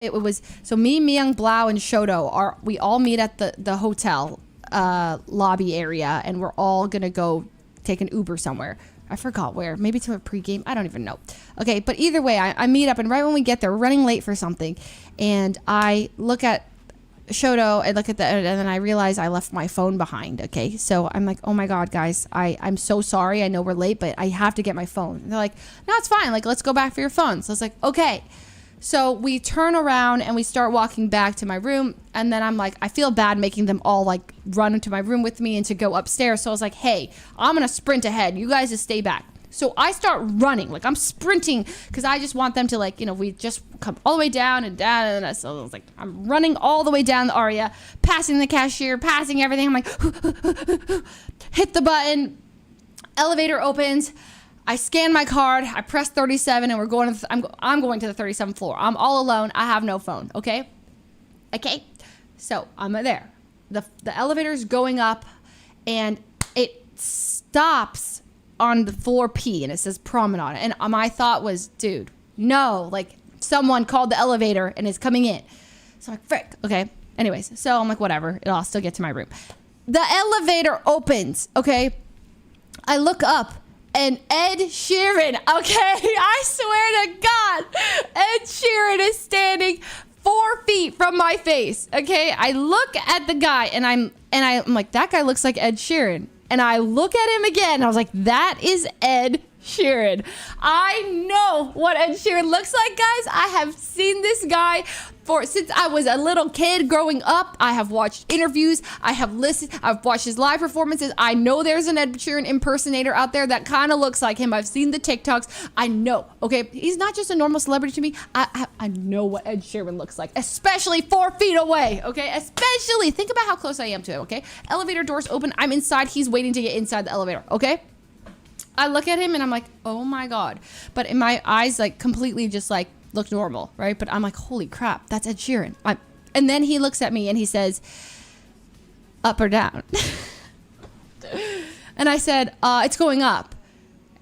It was, so me, Myung, Blau, and Shoto we all meet at the hotel lobby area, and we're all gonna go take an Uber somewhere. I forgot where, maybe to a pregame, I don't even know. Okay, but either way, I meet up, and right when we get there, we're running late for something, and I look at Shoto, I look at and then I realize I left my phone behind. Okay, so I'm like, oh my god, guys, I'm so sorry, I know we're late, but I have to get my phone. And they're like, no, it's fine, like, let's go back for your phone. So I was like, okay. So we turn around and we start walking back to my room, and then I'm like, I feel bad making them all like run into my room with me and to go upstairs. So I was like, hey, I'm gonna sprint ahead, you guys just stay back. So I start running, like I'm sprinting, because I just want them to, like, you know, we just come all the way down and down, and so I was like, I'm running all the way down the Aria, passing the cashier, passing everything. I'm like, hit the button, elevator opens, I scan my card, I press 37, and we're going to I'm going to the 37th floor. I'm all alone, I have no phone, okay? Okay, so I'm there. The elevator's going up, and it stops on the floor P, and it says promenade. And my thought was, dude, no, like someone called the elevator and is coming in. So I'm like, frick, okay. Anyways, so I'm like, whatever, I'll still get to my room. The elevator opens, okay? I look up, and Ed Sheeran, okay, I swear to God, Ed Sheeran is standing 4 feet from my face, okay? I look at the guy, and I'm like, that guy looks like Ed Sheeran. And I look at him again, and I was like, that is Ed Sheeran. I know what Ed Sheeran looks like, guys. I have seen this guy since I was a little kid growing up. I have watched interviews. I have listened. I've watched his live performances. I know there's an Ed Sheeran impersonator out there that kind of looks like him. I've seen the TikToks. I know, okay? He's not just a normal celebrity to me. I know what Ed Sheeran looks like, especially 4 feet away, okay? Especially, think about how close I am to him, okay? Elevator doors open. I'm inside. He's waiting to get inside the elevator, okay? I look at him, and I'm like, oh my God. But in my eyes, like, completely just, like, look normal, right? But I'm like, holy crap, that's Ed Sheeran. And then he looks at me, and he says, up or down? And I said, it's going up.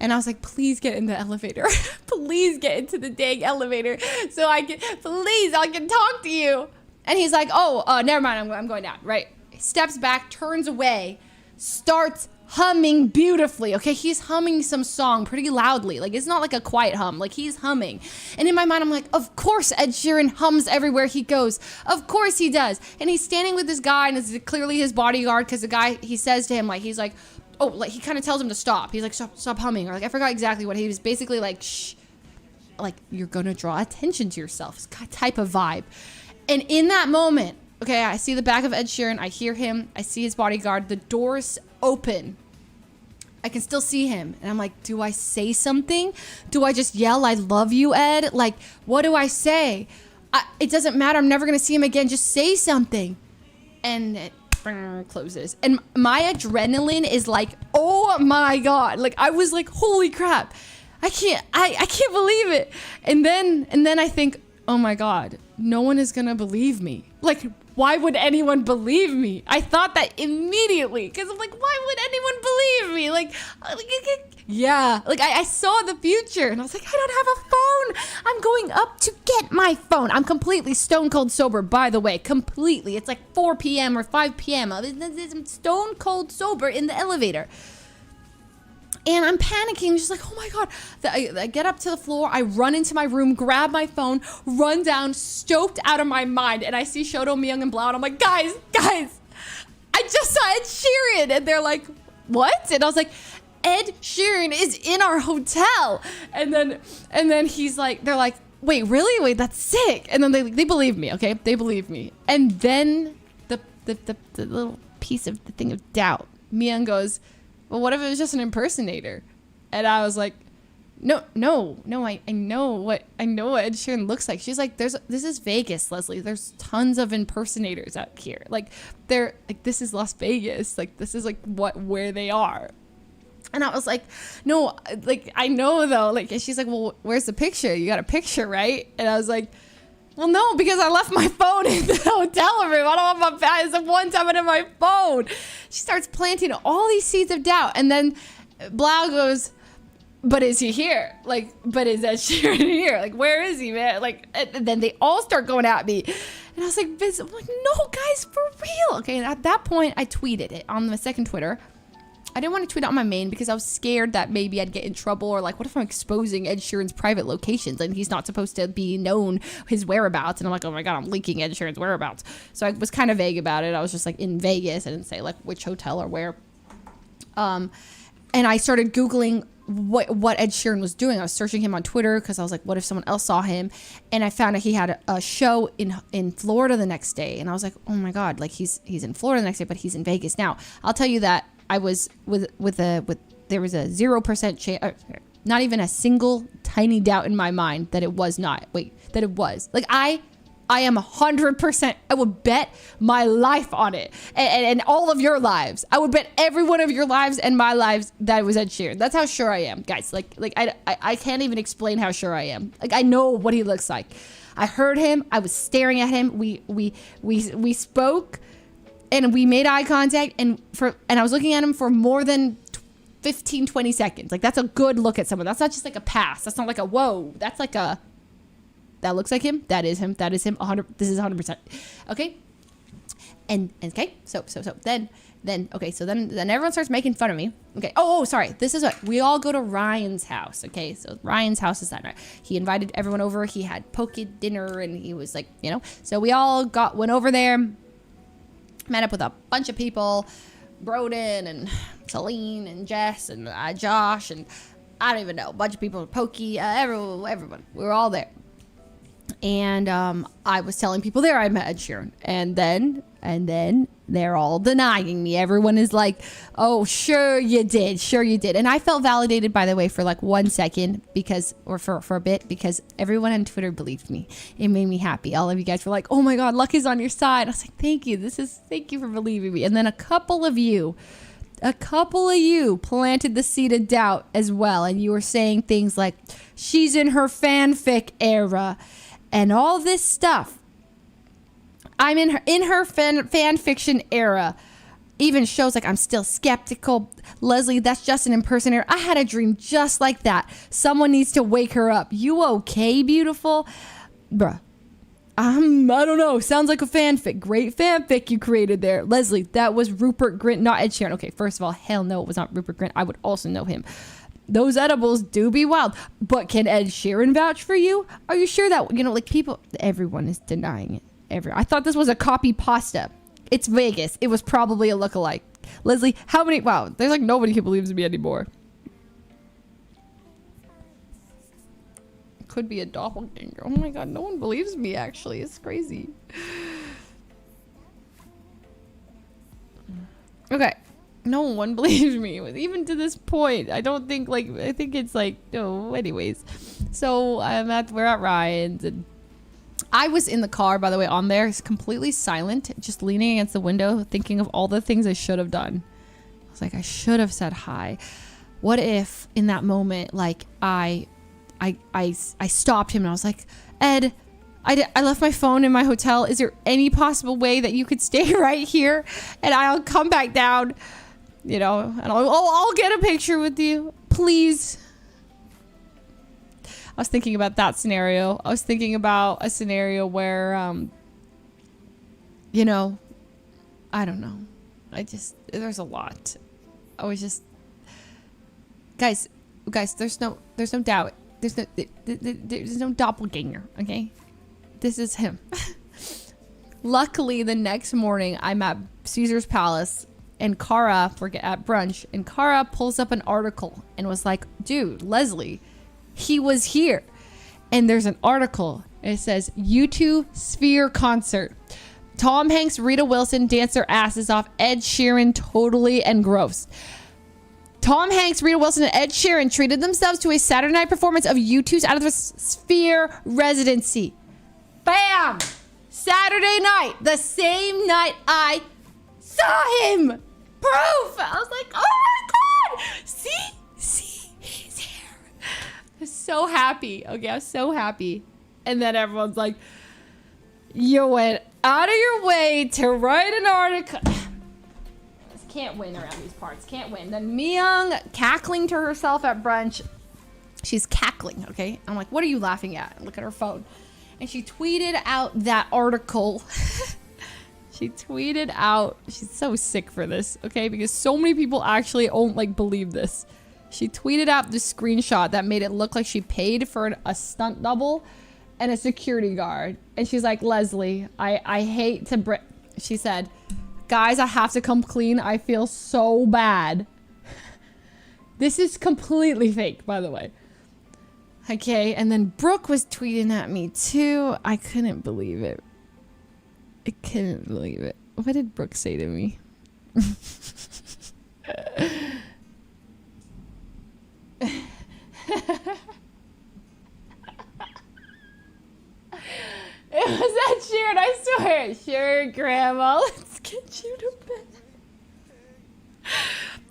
And I was like, please get in the elevator. Please get into the dang elevator so I can talk to you. And he's like, oh, never mind, I'm going down, right? He steps back, turns away, starts humming beautifully, okay? He's humming some song pretty loudly. Like, it's not like a quiet hum. Like, he's humming. And in my mind, I'm like, of course Ed Sheeran hums everywhere he goes. Of course he does. And he's standing with this guy, and it's clearly his bodyguard, because the guy, he says to him, like, he's like, oh, like, he kind of tells him to stop. He's like, stop humming. Or, like, I forgot exactly what he was basically like, shh. Like, you're gonna draw attention to yourself. Type of vibe. And in that moment, okay, I see the back of Ed Sheeran. I hear him. I see his bodyguard. The doors open. I can still see him. And I'm like, do I say something? Do I just yell, I love you, Ed? Like, what do I say? It doesn't matter. I'm never going to see him again. Just say something. And it closes. And my adrenaline is like, oh my God. Like, I was like, holy crap. I can't believe it. And then I think, oh my God, no one is going to believe me. Like, why would anyone believe me? I thought that immediately, because I'm like, why would anyone believe me? Like yeah, like I saw the future, and I was like, I don't have a phone. I'm going up to get my phone. I'm completely stone cold sober, by the way, completely. It's like 4 p.m. or 5 p.m. I'm stone cold sober in the elevator. And I'm panicking, just like, oh my God. I get up to the floor, I run into my room, grab my phone, run down, stoked out of my mind. And I see Shoto, Myung, and Blau, and I'm like, guys, I just saw Ed Sheeran. And they're like, what? And I was like, Ed Sheeran is in our hotel. And then he's like, they're like, wait, really? Wait, that's sick. And then they believe me, okay? They believe me. And then the little piece of the thing of doubt, Myung goes, well, what if it was just an impersonator? And I was like, no, I know what Ed Sheeran looks like. She's like, this is Vegas, Leslie. There's tons of impersonators out here. Like, they're like, this is Las Vegas. Like, this is like where they are. And I was like, no, like, I know though. Like, and she's like, well, where's the picture? You got a picture, right? And I was like, well, no, because I left my phone in the hotel room. I don't have my phone. It's the one time I had my phone. She starts planting all these seeds of doubt. And then Blau goes, but is he here? Like, but is Ed Sheeran here? Like, where is he, man? Like, and then they all start going at me. And I was like, Vince, I'm like, no, guys, for real. Okay, and at that point, I tweeted it on the second Twitter. I didn't want to tweet it on my main because I was scared that maybe I'd get in trouble, or like, what if I'm exposing Ed Sheeran's private locations and he's not supposed to be known his whereabouts? And I'm like, oh my God, I'm leaking Ed Sheeran's whereabouts. So I was kind of vague about it. I was just like in Vegas. I didn't say like which hotel or where. And I started Googling what Ed Sheeran was doing. I was searching him on Twitter because I was like, what if someone else saw him? And I found out he had a show in Florida the next day. And I was like, oh my God, like he's in Florida the next day, but he's in Vegas. Now, I'll tell you that I was there was a 0% chance, not even a single tiny doubt in my mind that it was not. That it was. Like I am 100%. I would bet my life on it, and all of your lives. I would bet every one of your lives and my lives that it was Ed Sheeran. That's how sure I am, guys. Like I can't even explain how sure I am. Like I know what he looks like. I heard him. I was staring at him. We spoke, and we made eye contact, and I was looking at him for more than 15-20 seconds. Like that's a good look at someone. That's not just like a pass. That's not like a whoa. That's like a that looks like him. That is him. That is him. 100. This is 100%. Okay. And okay. So then okay. So then everyone starts making fun of me. Okay. Oh, sorry. This is what we all go to Ryan's house. Okay. So Ryan's house is that night. He invited everyone over. He had poke dinner, and he was like, you know. So we all went over there, met up with a bunch of people, Broden and Celine and Jess and Josh and I don't even know, a bunch of people, Pokey, everyone. We were all there. And I was telling people there I met Ed Sheeran, and then they're all denying me. Everyone is like, "Oh, sure you did, and I felt validated, by the way, for like 1 second for a bit, because everyone on Twitter believed me. It made me happy. All of you guys were like, "Oh my God, luck is on your side." I was like, "Thank you. Thank you for believing me." And then a couple of you planted the seed of doubt as well, and you were saying things like, "She's in her fanfic era." And all this stuff. I'm in her fan fiction era. Even shows like I'm still skeptical. Leslie, that's just an impersonator. I had a dream just like that. Someone needs to wake her up. You okay, beautiful? Bruh. I don't know. Sounds like a fanfic. Great fanfic you created there. Leslie, that was Rupert Grint, not Ed Sheeran. Okay, first of all, hell no, it was not Rupert Grint. I would also know him. Those edibles do be wild. But can Ed Sheeran vouch for you? Are you sure that, like everyone is denying it. I thought this was a copy pasta. It's Vegas. It was probably a lookalike. Leslie, wow, there's like nobody who believes me anymore. It could be a doppelganger. Oh my God, no one believes me actually. It's crazy. Okay. No one believes me, even to this point. I think it's like, no, anyways. So we're at Ryan's, and I was in the car, by the way, on there. It's completely silent, just leaning against the window, thinking of all the things I should have done. I was like, I should have said hi. What if in that moment, like I stopped him and I was like, Ed, I left my phone in my hotel. Is there any possible way that you could stay right here and I'll come back down? And I'll get a picture with you, please. I was thinking about that scenario. I was thinking about a scenario where, I don't know. There's a lot. I was just, guys, there's no doubt. There's no doppelganger, okay? This is him. Luckily, the next morning, I'm at Caesar's Palace. And Kara, we're at brunch, and Kara pulls up an article and was like, dude, Leslie, he was here. And there's an article, and it says, U2 Sphere concert. Tom Hanks, Rita Wilson dance their asses off. Ed Sheeran totally engrossed. Tom Hanks, Rita Wilson, and Ed Sheeran treated themselves to a Saturday night performance of U2's Out of the Sphere residency. Bam! Saturday night, the same night I saw him. Proof. I was like, oh my God. See, he's here. I was so happy. Okay, I was so happy. And then everyone's like, you went out of your way to write an article. Can't win around these parts. Can't win. Then Myung cackling to herself at brunch. She's cackling, okay? I'm like, what are you laughing at? Look at her phone. And she tweeted out that article. She tweeted out, she's so sick for this, okay? Because so many people actually don't like believe this. She tweeted out the screenshot that made it look like she paid for a stunt double and a security guard. And she's like, Leslie, I hate to she said, guys, I have to come clean. I feel so bad. This is completely fake, by the way. Okay, and then Brooke was tweeting at me too. I couldn't believe it. I couldn't believe it. What did Brooke say to me? It was that Sheeran, I swear. Sure, Grandma, let's get you to bed.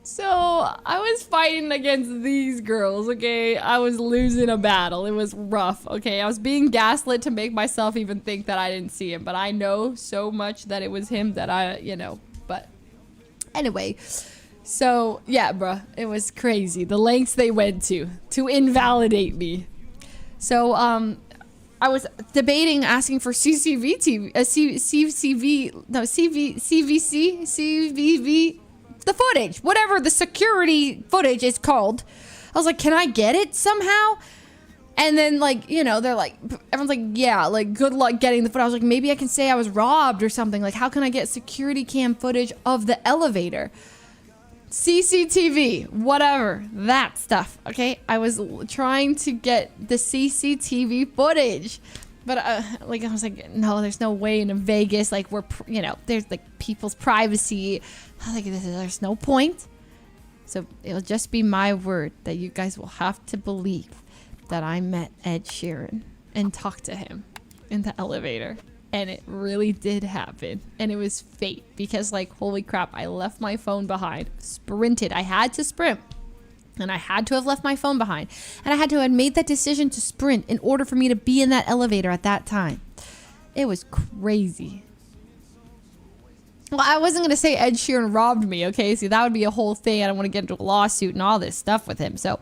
So, I was fighting against these girls, okay? I was losing a battle. It was rough, okay? I was being gaslit to make myself even think that I didn't see him. But I know so much that it was him that I, you know. But anyway, so, yeah, bruh. It was crazy. The lengths they went to invalidate me. So, I was debating asking for CVC, the footage, whatever the security footage is called. I was like, can I get it somehow? And then, like, you know, they're like, everyone's like, yeah, like, good luck getting the footage. I was like, maybe I can say I was robbed or something. Like, how can I get security cam footage of the elevator? CCTV, whatever, that stuff, okay? I was trying to get the CCTV footage, but like I was like, no, there's no way in Vegas, like you know, there's like people's privacy. I was like, there's no point. So it'll just be my word that you guys will have to believe that I met Ed Sheeran and talked to him in the elevator. And it really did happen. And it was fate. Because, like, holy crap, I left my phone behind. Sprinted. I had to sprint. And I had to have left my phone behind. And I had to have made that decision to sprint in order for me to be in that elevator at that time. It was crazy. Well, I wasn't going to say Ed Sheeran robbed me, okay? See, that would be a whole thing. I don't want to get into a lawsuit and all this stuff with him. So,